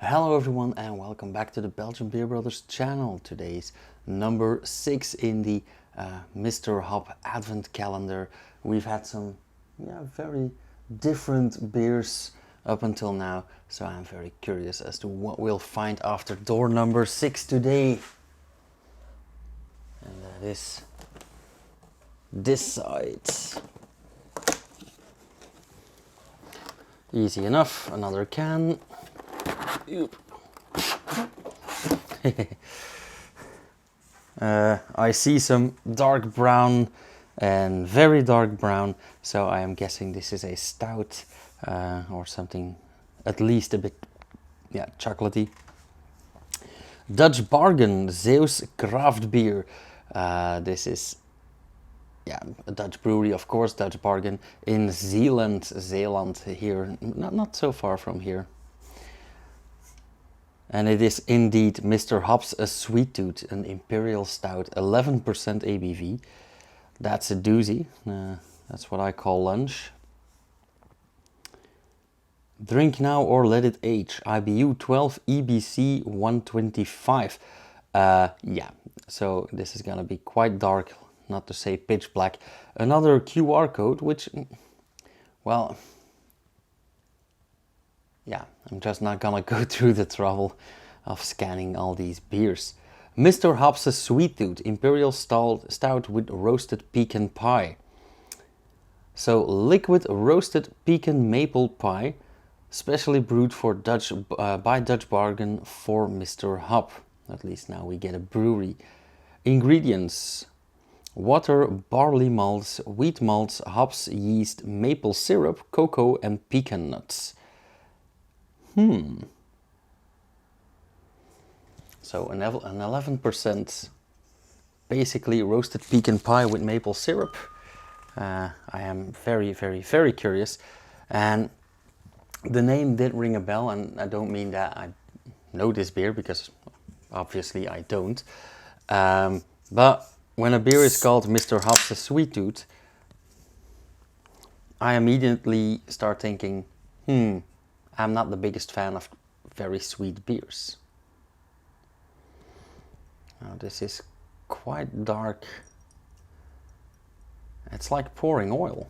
Hello everyone and welcome back to the Belgian Beer Brothers channel. Today's number 6 in the Mr. Hop Advent Calendar. We've had some very different beers up until now, so I'm very curious as to what we'll find after door number 6 today. And that is this side. Easy enough, another can. I see some dark brown and very dark brown, so I am guessing this is a stout or something at least a bit chocolatey. Dutch Bargain Zeeuws craft beer. This is a Dutch brewery, of course, Dutch Bargain in Zeeland here, not so far from here. And it is indeed Mr. Hop's a Sweet Tooth, an Imperial Stout, 11% ABV. That's a doozy. That's what I call lunch. Drink now or let it age. IBU 12, EBC 125. So this is gonna be quite dark, not to say pitch black. Another QR code, which, well, I'm just not gonna go through the trouble of scanning all these beers. Mr. Hop's Sweet Tooth, Imperial Stout with roasted pecan pie. So liquid roasted pecan maple pie, specially brewed for by Dutch Bargain for Mr. Hop. At least now we get a brewery. Ingredients: water, barley malts, wheat malts, hops, yeast, maple syrup, cocoa and pecan nuts. So an 11% basically roasted pecan pie with maple syrup. I am very, very, very curious. And the name did ring a bell, and I don't mean that I know this beer, because obviously I don't. But when a beer is called Mr. Hop's Sweet Tooth, I immediately start thinking, I'm not the biggest fan of very sweet beers. Now this is quite dark. It's like pouring oil.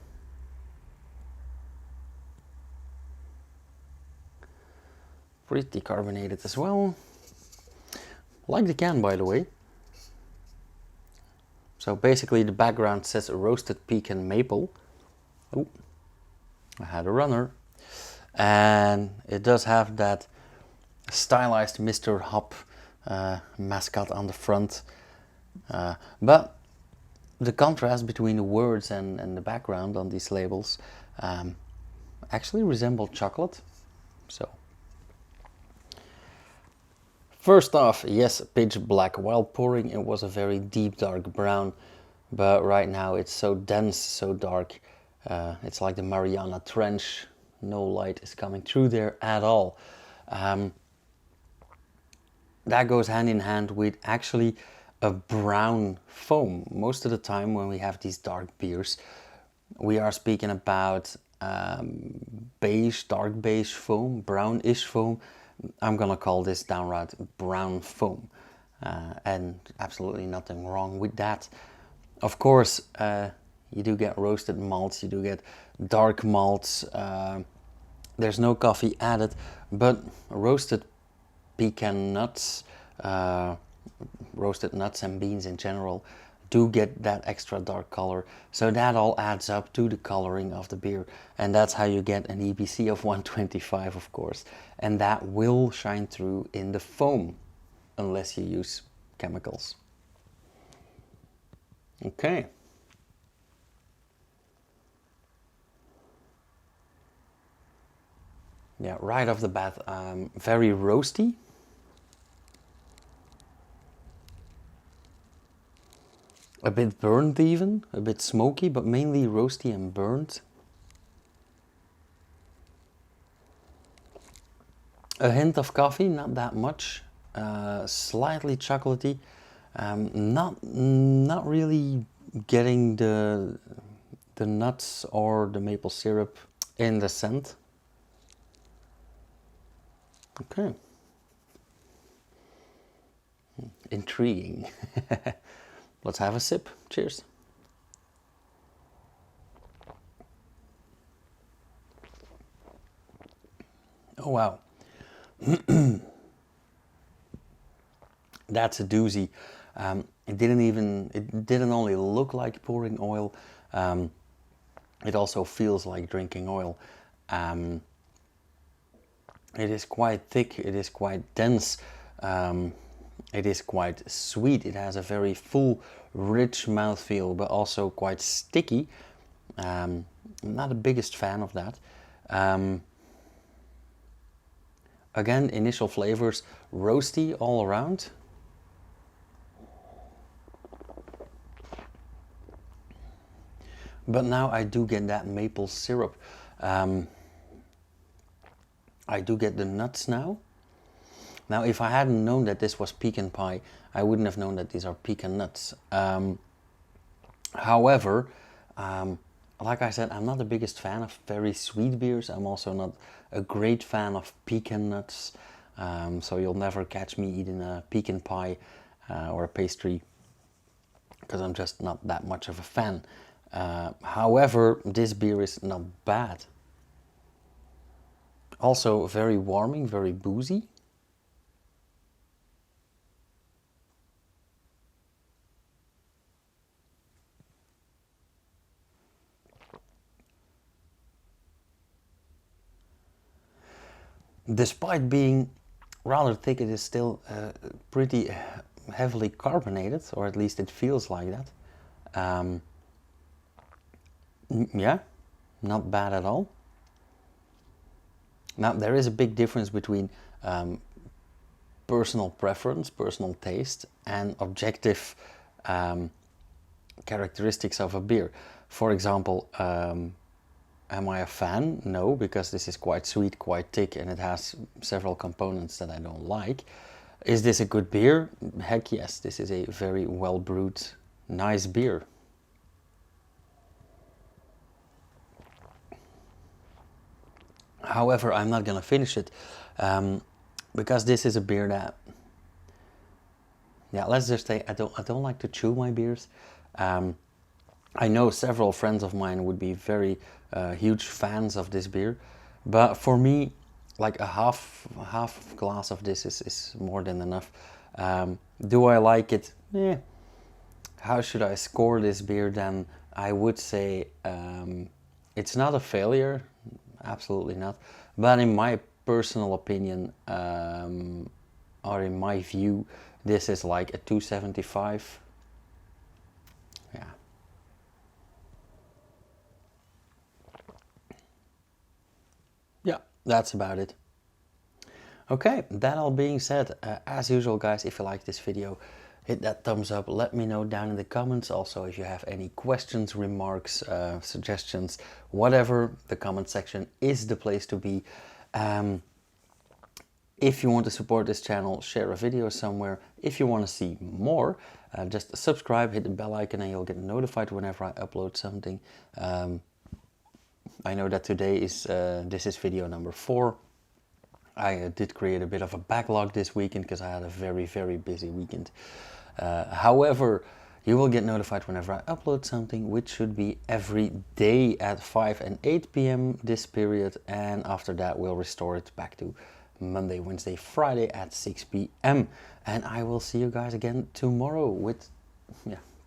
Pretty carbonated as well. Like the can, by the way. So basically the background says roasted pecan maple. Oh, I had a runner. And it does have that stylized Mr. Hop mascot on the front. But the contrast between the words and the background on these labels actually resemble chocolate. So, first off, yes, pitch black. While pouring, it was a very deep dark brown. But right now it's so dense, so dark. It's like the Mariana Trench. No light is coming through there at all. That goes hand in hand with actually a brown foam. Most of the time when we have these dark beers, we are speaking about beige, dark beige foam, brownish foam. I'm gonna call this downright brown foam. And absolutely nothing wrong with that. Of course, you do get roasted malts, you do get dark malts. There's no coffee added, but roasted pecan nuts, roasted nuts and beans in general do get that extra dark color. So that all adds up to the coloring of the beer. And that's how you get an EBC of 125, of course. And that will shine through in the foam, unless you use chemicals. Okay. Yeah, right off the bat, very roasty. A bit burnt even, a bit smoky, but mainly roasty and burnt. A hint of coffee, not that much. Slightly chocolatey. Not really getting the nuts or the maple syrup in the scent. Okay. intriguing. Let's have a sip. Cheers. Oh wow. That's a doozy. It didn't only look like pouring oil, it also feels like drinking oil. It is quite thick, it is quite dense, it is quite sweet. It has a very full, rich mouthfeel, but also quite sticky. I'm not the biggest fan of that. Again, initial flavors, roasty all around. But now I do get that maple syrup. I do get the nuts now. Now, if I hadn't known that this was pecan pie, I wouldn't have known that these are pecan nuts. However, like I said, I'm not the biggest fan of very sweet beers. I'm also not a great fan of pecan nuts. So you'll never catch me eating a pecan pie or a pastry, because I'm just not that much of a fan. However, this beer is not bad. Also very warming, very boozy. Despite being rather thick, it is still pretty heavily carbonated, or at least it feels like that. Yeah, not bad at all. Now, there is a big difference between personal preference, personal taste, and objective characteristics of a beer. For example, am I a fan? No, because this is quite sweet, quite thick, and it has several components that I don't like. Is this a good beer? Heck yes, this is a very well brewed, nice beer. However, I'm not gonna finish it because this is a beer that, yeah, let's just say I don't like to chew my beers. I know several friends of mine would be very huge fans of this beer, but for me, like a half glass of this is more than enough. Do I like it? Yeah. How should I score this beer then? I would say it's not a failure. Absolutely not. But in my personal opinion, or in my view, this is like a 275. Yeah. Yeah, that's about it. Okay, that all being said, as usual guys, if you like this video, hit that thumbs up, let me know down in the comments. Also, if you have any questions, remarks, suggestions, whatever, the comment section is the place to be. If you want to support this channel, share a video somewhere. If you want to see more, just subscribe, hit the bell icon, and you'll get notified whenever I upload something. I know that today is, this is video number 4. I did create a bit of a backlog this weekend because I had a very, very busy weekend. However, you will get notified whenever I upload something, which should be every day at 5 and 8 p.m. this period. And after that, we'll restore it back to Monday, Wednesday, Friday at 6 p.m. And I will see you guys again tomorrow with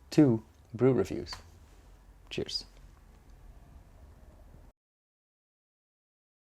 2 brew reviews. Cheers.